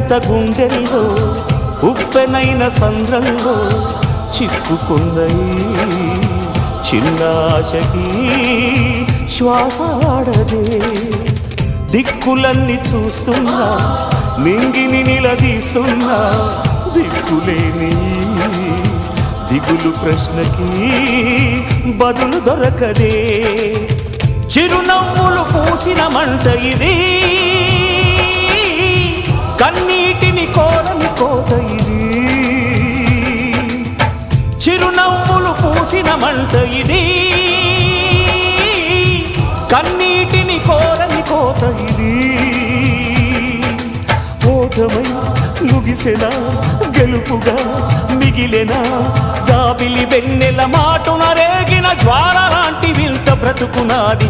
ఉప్పెనంత గుండెల్లో ఉప్పెనైన సంద్రంలో చిక్కుకుందై చిన్న ఆశకి శ్వాస ఆడదే. దిక్కులన్నీ చూస్తున్నా నింగిని నిలదీస్తున్నా దిక్కులేని దిగులు ప్రశ్నకి బదులు దొరకదే. చిరునవ్వులు పూసిన మంట ఇది, కన్నీటిని కోరని కోత ఇది. చిరునవ్వులు పూసిన మంట ఇది, కన్నీటిని కోరని కోత ఇది. ఓటమై ముగిసెనా గెలుపుగా మిగిలెనా, జాబిలి వెన్నెల మాటున రేగిన జ్వాల లాంటి వింత బ్రతుకునాది.